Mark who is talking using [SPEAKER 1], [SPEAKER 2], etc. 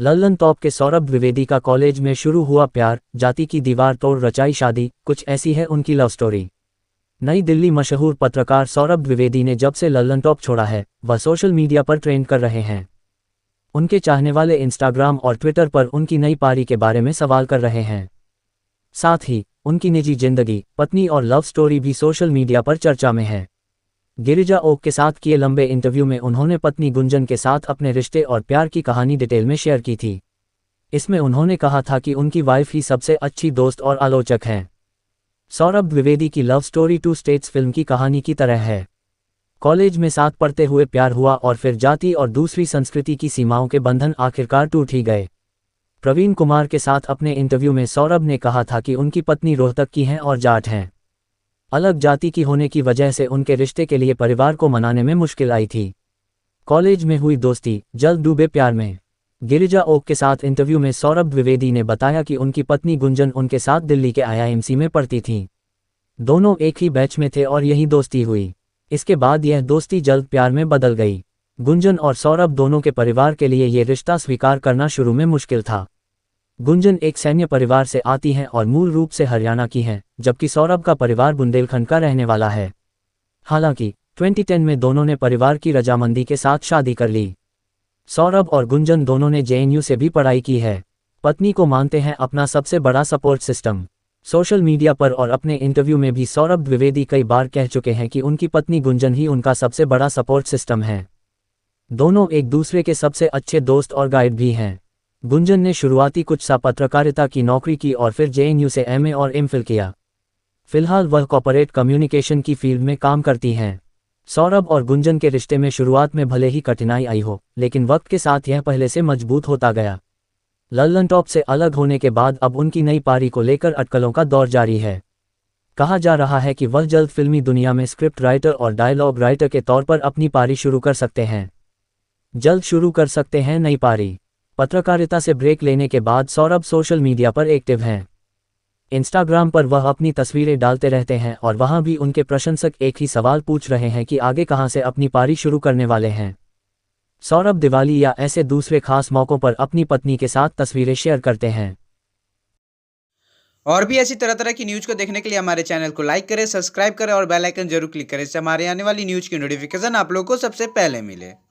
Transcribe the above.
[SPEAKER 1] Lallan top के सौरभ द्विवेदी का college में शुरू हुआ प्यार, जाति की दीवार तोड़ रचाई शादी, कुछ ऐसी है उनकी लव स्टोरी। नई दिल्ली मशहूर पत्रकार सौरभ द्विवेदी ने जब से लल्लन टॉप छोड़ा है, वह सोशल मीडिया पर ट्रेंड कर रहे हैं। उनके चाहने वाले इंस्टाग्राम और ट्विटर पर उनकी नई पारी के बारे में सवाल कर रहे हैं। साथ ही उनकी निजी जिंदगी, पत्नी और लव स्टोरी भी सोशल मीडिया पर चर्चा में है। गिरिजा ओक के साथ किए लंबे इंटरव्यू में उन्होंने पत्नी गुंजन के साथ अपने रिश्ते और प्यार की कहानी डिटेल में शेयर की थी। इसमें उन्होंने कहा था कि उनकी वाइफ ही सबसे अच्छी दोस्त और आलोचक हैं। सौरभ द्विवेदी की love story two states film की कहानी की तरह है। कॉलेज में साथ पढ़ते हुए प्यार हुआ और फिर जाति और दूसरी संस्कृति की सीमाओं के बंधन आखिरकार टूट ही गए। प्रवीण कुमार के साथ अपने इंटरव्यू में सौरभ ने कहा था कि उनकी पत्नी रोहतक की हैं और जाट हैं। अलग जाति की होने की वजह से उनके रिश्ते के लिए परिवार को मनाने में मुश्किल आई थी। कॉलेज में हुई दोस्ती, जल्द डूबे प्यार में। गिरिजा ओक के साथ इंटरव्यू में सौरभ द्विवेदी ने बताया कि उनकी पत्नी गुंजन उनके साथ दिल्ली के IIMC में पढ़ती थीं। दोनों एक ही बैच में थे और यही दोस्ती हुई। इसके बाद यह दोस्ती जल्द प्यार में बदल गई। गुंजन और सौरभ दोनों के परिवार के लिए ये रिश्ता स्वीकार करना शुरू में मुश्किल था। गुंजन एक सैन्य परिवार से आती हैं और मूल रूप से हरियाणा की हैं, जबकि सौरभ का परिवार बुंदेलखंड का रहने वाला है। हालांकि 2010 में दोनों ने परिवार की रजामंदी के साथ शादी कर ली। सौरभ और गुंजन दोनों ने JNU से भी पढ़ाई की है। पत्नी को मानते हैं अपना सबसे बड़ा सपोर्ट सिस्टम। सोशल मीडिया पर और अपने इंटरव्यू में भी सौरभ द्विवेदी कई बार कह चुके हैं कि उनकी पत्नी गुंजन ही उनका सबसे बड़ा सपोर्ट सिस्टम है। दोनों एक दूसरे के सबसे अच्छे दोस्त और गाइड भी हैं। गुंजन ने शुरुआती कुछ साल पत्रकारिता की नौकरी की और फिर JNU से MA और MPhil किया। फिलहाल वह कॉर्पोरेट कम्युनिकेशन की फील्ड में काम करती हैं। सौरभ और गुंजन के रिश्ते में शुरुआत में भले ही कठिनाई आई हो, लेकिन वक्त के साथ यह पहले से मजबूत होता गया। लल्लन टॉप से अलग होने के बाद अब उनकी नई पारी को लेकर अटकलों का दौर जारी है। कहा जा रहा है कि वह जल्द फिल्मी दुनिया में स्क्रिप्ट राइटर और डायलॉग राइटर के तौर पर अपनी पारी शुरू कर सकते हैं। जल्द शुरू कर सकते हैं नई पारी। पत्रकारिता से ब्रेक लेने के बाद सौरभ सोशल मीडिया पर एक्टिव हैं। इंस्टाग्राम पर वह अपनी तस्वीरें डालते रहते हैं और वहां भी उनके प्रशंसक एक ही सवाल पूछ रहे हैं कि आगे कहां से अपनी पारी शुरू करने वाले हैं। सौरभ दिवाली या ऐसे दूसरे खास मौकों पर अपनी पत्नी के साथ तस्वीरें शेयर करते हैं।
[SPEAKER 2] और भी ऐसी तरह तरह की न्यूज़ को देखने के लिए हमारे चैनल को लाइक करें, सब्सक्राइब करें और बेल आइकन जरूर क्लिक करें। इससे हमारे आने वाली न्यूज़ की नोटिफिकेशन आप लोगों को सबसे पहले मिले।